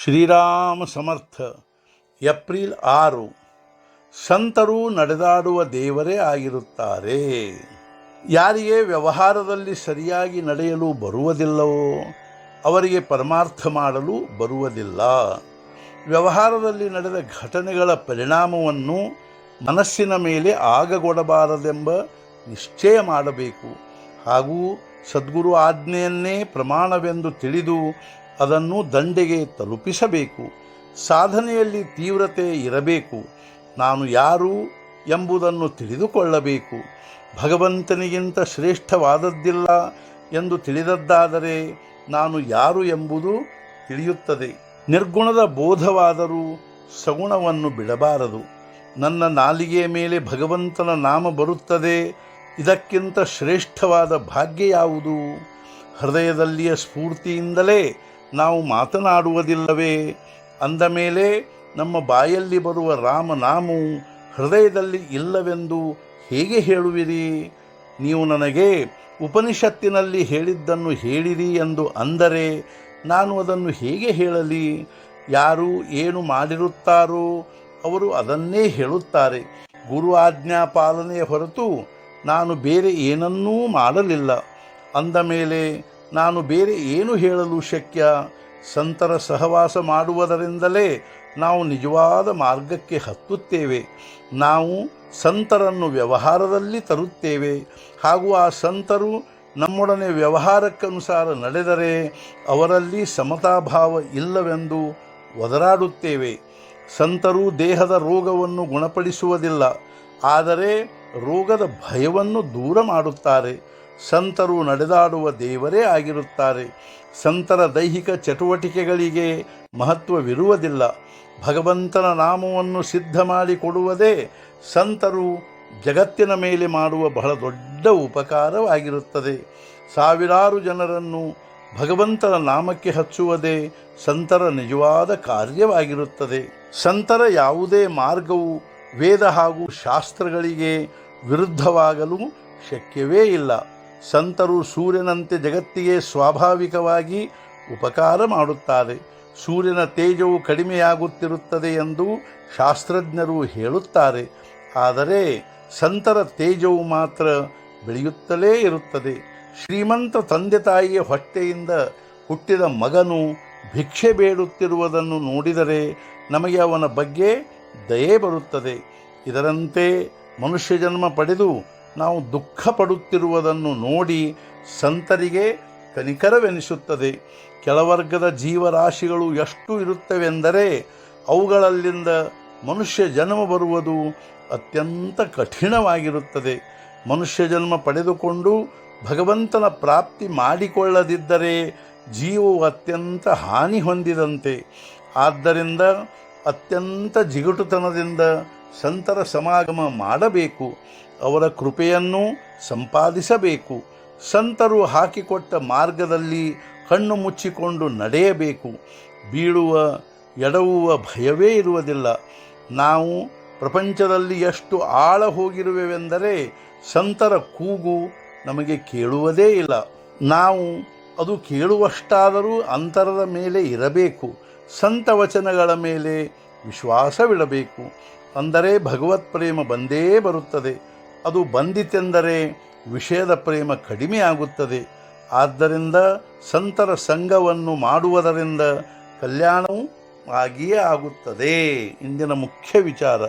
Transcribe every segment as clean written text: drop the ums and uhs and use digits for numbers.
ಶ್ರೀರಾಮ ಸಮರ್ಥ. April 6. ಸಂತರು ನಡೆದಾಡುವ ದೇವರೇ ಆಗಿರುತ್ತಾರೆ. ಯಾರಿಗೆ ವ್ಯವಹಾರದಲ್ಲಿ ಸರಿಯಾಗಿ ನಡೆಯಲು ಬರುವುದಿಲ್ಲವೋ ಅವರಿಗೆ ಪರಮಾರ್ಥ ಮಾಡಲು ಬರುವುದಿಲ್ಲ. ವ್ಯವಹಾರದಲ್ಲಿ ನಡೆದ ಘಟನೆಗಳ ಪರಿಣಾಮವನ್ನು ಮನಸ್ಸಿನ ಮೇಲೆ ಆಗಗೊಡಬಾರದೆಂಬ ನಿಶ್ಚಯ ಮಾಡಬೇಕು. ಹಾಗೂ ಸದ್ಗುರು ಆಜ್ಞೆಯನ್ನೇ ಪ್ರಮಾಣವೆಂದು ತಿಳಿದು ಅದನ್ನು ದಂಡೆಗೆ ತಲುಪಿಸಬೇಕು. ಸಾಧನೆಯಲ್ಲಿ ತೀವ್ರತೆ ಇರಬೇಕು. ನಾನು ಯಾರು ಎಂಬುದನ್ನು ತಿಳಿದುಕೊಳ್ಳಬೇಕು. ಭಗವಂತನಿಗಿಂತ ಶ್ರೇಷ್ಠವಾದದ್ದಿಲ್ಲ ಎಂದು ತಿಳಿದದ್ದಾದರೆ ನಾನು ಯಾರು ಎಂಬುದು ತಿಳಿಯುತ್ತದೆ. ನಿರ್ಗುಣದ ಬೋಧವಾದರೂ ಸಗುಣವನ್ನು ಬಿಡಬಾರದು. ನನ್ನ ನಾಲಿಗೆಯ ಮೇಲೆ ಭಗವಂತನ ನಾಮ ಬರುತ್ತದೆ, ಇದಕ್ಕಿಂತ ಶ್ರೇಷ್ಠವಾದ ಭಾಗ್ಯ ಯಾವುದು? ಹೃದಯದಲ್ಲಿಯ ಸ್ಫೂರ್ತಿಯಿಂದಲೇ ನಾವು ಮಾತನಾಡುವುದಿಲ್ಲವೇ? ಅಂದ ಮೇಲೆ ನಮ್ಮ ಬಾಯಲ್ಲಿ ಬರುವ ರಾಮನಾಮವು ಹೃದಯದಲ್ಲಿ ಇಲ್ಲವೆಂದು ಹೇಗೆ ಹೇಳುವಿರಿ? ನೀವು ನನಗೆ ಉಪನಿಷತ್ತಿನಲ್ಲಿ ಹೇಳಿದ್ದನ್ನು ಹೇಳಿರಿ ಎಂದು ಅಂದರೆ ನಾನು ಅದನ್ನು ಹೇಗೆ ಹೇಳಲಿ? ಯಾರು ಏನು ಮಾಡಿರುತ್ತಾರೋ ಅವರು ಅದನ್ನೇ ಹೇಳುತ್ತಾರೆ. ಗುರು ಆಜ್ಞಾ ಪಾಲನೆಯ ಹೊರತು ನಾನು ಬೇರೆ ಏನನ್ನೂ ಮಾಡಲಿಲ್ಲ. ಅಂದ ಮೇಲೆ ನಾನು ಬೇರೆ ಏನು ಹೇಳಲು ಶಕ್ಯ? ಸಂತರ ಸಹವಾಸ ಮಾಡುವುದರಿಂದಲೇ ನಾವು ನಿಜವಾದ ಮಾರ್ಗಕ್ಕೆ ಹತ್ತುತ್ತೇವೆ. ನಾವು ಸಂತರನ್ನು ವ್ಯವಹಾರದಲ್ಲಿ ತರುತ್ತೇವೆ. ಹಾಗೂ ಆ ಸಂತರು ನಮ್ಮೊಡನೆ ವ್ಯವಹಾರಕ್ಕನುಸಾರ ನಡೆದರೆ ಅವರಲ್ಲಿ ಸಮತಾಭಾವ ಇಲ್ಲವೆಂದು ಒದರಾಡುತ್ತೇವೆ. ಸಂತರು ದೇಹದ ರೋಗವನ್ನು ಗುಣಪಡಿಸುವುದಿಲ್ಲ, ಆದರೆ ರೋಗದ ಭಯವನ್ನು ದೂರ ಮಾಡುತ್ತಾರೆ. ಸಂತರು ನಡೆದಾಡುವ ದೇವರೇ ಆಗಿರುತ್ತಾರೆ. ಸಂತರ ದೈಹಿಕ ಚಟುವಟಿಕೆಗಳಿಗೆ ಮಹತ್ವವಿರುವುದಿಲ್ಲ. ಭಗವಂತನ ನಾಮವನ್ನು ಸಿದ್ಧ ಮಾಡಿಕೊಡುವುದೇ ಸಂತರು ಜಗತ್ತಿನ ಮೇಲೆ ಮಾಡುವ ಬಹಳ ದೊಡ್ಡ ಉಪಕಾರವಾಗಿರುತ್ತದೆ. ಸಾವಿರಾರು ಜನರನ್ನು ಭಗವಂತನ ನಾಮಕ್ಕೆ ಹಚ್ಚುವುದೇ ಸಂತರ ನಿಜವಾದ ಕಾರ್ಯವಾಗಿರುತ್ತದೆ. ಸಂತರ ಯಾವುದೇ ಮಾರ್ಗವು ವೇದ ಹಾಗೂ ಶಾಸ್ತ್ರಗಳಿಗೆ ವಿರುದ್ಧವಾಗಲು ಶಕ್ಯವೇ ಇಲ್ಲ. ಸಂತರು ಸೂರ್ಯನಂತೆ ಜಗತ್ತಿಗೆ ಸ್ವಾಭಾವಿಕವಾಗಿ ಉಪಕಾರ ಮಾಡುತ್ತಾರೆ. ಸೂರ್ಯನ ತೇಜವು ಕಡಿಮೆಯಾಗುತ್ತಿರುತ್ತದೆ ಎಂದು ಶಾಸ್ತ್ರಜ್ಞರು ಹೇಳುತ್ತಾರೆ. ಆದರೆ ಸಂತರ ತೇಜವು ಮಾತ್ರ ಬೆಳೆಯುತ್ತಲೇ ಇರುತ್ತದೆ. ಶ್ರೀಮಂತ ತಂದೆ ತಾಯಿಯ ಹೊಟ್ಟೆಯಿಂದ ಹುಟ್ಟಿದ ಮಗನು ಭಿಕ್ಷೆ ಬೇಡುತ್ತಿರುವುದನ್ನು ನೋಡಿದರೆ ನಮಗೆ ಅವನ ಬಗ್ಗೆ ದಯೆ ಬರುತ್ತದೆ. ಇದರಂತೆ ಮನುಷ್ಯ ಜನ್ಮ ಪಡೆದು ನಾವು ದುಃಖ ಪಡುತ್ತಿರುವುದನ್ನು ನೋಡಿ ಸಂತರಿಗೆ ಕನಿಕರವೆನಿಸುತ್ತದೆ. ಕೆಳವರ್ಗದ ಜೀವರಾಶಿಗಳು ಎಷ್ಟು ಇರುತ್ತವೆಂದರೆ ಅವುಗಳಲ್ಲಿಂದ ಮನುಷ್ಯ ಜನ್ಮ ಬರುವುದು ಅತ್ಯಂತ ಕಠಿಣವಾಗಿರುತ್ತದೆ. ಮನುಷ್ಯ ಜನ್ಮ ಪಡೆದುಕೊಂಡು ಭಗವಂತನ ಪ್ರಾಪ್ತಿ ಮಾಡಿಕೊಳ್ಳದಿದ್ದರೆ ಜೀವವು ಅತ್ಯಂತ ಹಾನಿ ಹೊಂದಿದಂತೆ. ಆದ್ದರಿಂದ ಅತ್ಯಂತ ಜಿಗುಟುತನದಿಂದ ಸಂತರ ಸಮಾಗಮ ಮಾಡಬೇಕು. ಅವರ ಕೃಪೆಯನ್ನು ಸಂಪಾದಿಸಬೇಕು. ಸಂತರು ಹಾಕಿಕೊಟ್ಟ ಮಾರ್ಗದಲ್ಲಿ ಕಣ್ಣು ಮುಚ್ಚಿಕೊಂಡು ನಡೆಯಬೇಕು. ಬೀಳುವ ಎಡವುವ ಭಯವೇ ಇರುವುದಿಲ್ಲ. ನಾವು ಪ್ರಪಂಚದಲ್ಲಿ ಎಷ್ಟು ಆಳ ಹೋಗಿರುವೆವೆಂದರೆ ಸಂತರ ಕೂಗು ನಮಗೆ ಕೇಳುವುದೇ ಇಲ್ಲ. ನಾವು ಅದು ಕೇಳುವಷ್ಟಾದರೂ ಅಂತರದ ಮೇಲೆ ಇರಬೇಕು. ಸಂತ ವಚನಗಳ ಮೇಲೆ ವಿಶ್ವಾಸವಿಡಬೇಕು. ಅಂದರೆ ಭಗವತ್ ಪ್ರೇಮ ಬಂದೇ ಬರುತ್ತದೆ. ಅದು ಬಂದಿತೆಂದರೆ ವಿಷಯದ ಪ್ರೇಮ ಕಡಿಮೆಯಾಗುತ್ತದೆ. ಆದ್ದರಿಂದ ಸಂತರ ಸಂಘವನ್ನು ಮಾಡುವುದರಿಂದ ಕಲ್ಯಾಣವೂ ಆಗಿಯೇ ಆಗುತ್ತದೆ. ಇಂದಿನ ಮುಖ್ಯ ವಿಚಾರ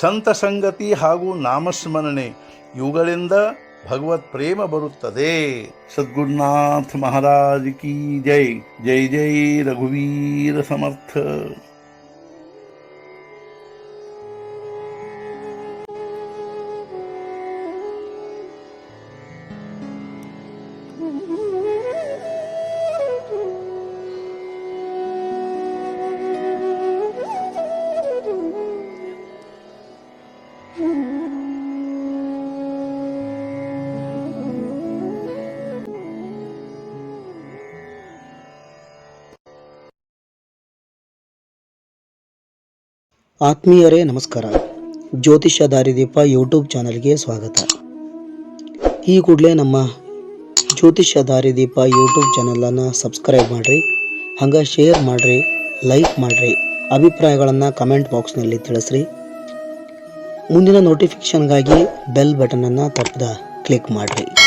ಸಂತ ಸಂಗತಿ ಹಾಗೂ ನಾಮಸ್ಮರಣೆ, ಇವುಗಳಿಂದ ಭಗವತ್ ಪ್ರೇಮ ಬರುತ್ತದೆ. ಸದ್ಗುರುನಾಥ ಮಹಾರಾಜ್ ಕಿ ಜೈ. ಜೈ ಜೈ ರಘುವೀರ ಸಮರ್ಥ. ಆತ್ಮೀಯರೇ ನಮಸ್ಕಾರ. ಜ್ಯೋತಿಷ್ಯ ದಾರಿದೀಪ ಯೂಟ್ಯೂಬ್ ಚಾನಲ್ಗೆ ಸ್ವಾಗತ. ಈ ಕೂಡಲೇ ನಮ್ಮ ಜ್ಯೋತಿಷ್ಯ ದಾರಿದೀಪ ಯೂಟ್ಯೂಬ್ ಚಾನಲನ್ನು ಸಬ್ಸ್ಕ್ರೈಬ್ ಮಾಡಿರಿ, ಹಂಗೆ ಶೇರ್ ಮಾಡಿರಿ, ಲೈಕ್ ಮಾಡಿರಿ. ಅಭಿಪ್ರಾಯಗಳನ್ನು ಕಮೆಂಟ್ ಬಾಕ್ಸ್ನಲ್ಲಿ ತಿಳಿಸ್ರಿ. ಮುಂದಿನ ನೋಟಿಫಿಕೇಷನ್ಗಾಗಿ ಬೆಲ್ ಬಟನನ್ನು ತಪ್ಪದ ಕ್ಲಿಕ್ ಮಾಡಿರಿ.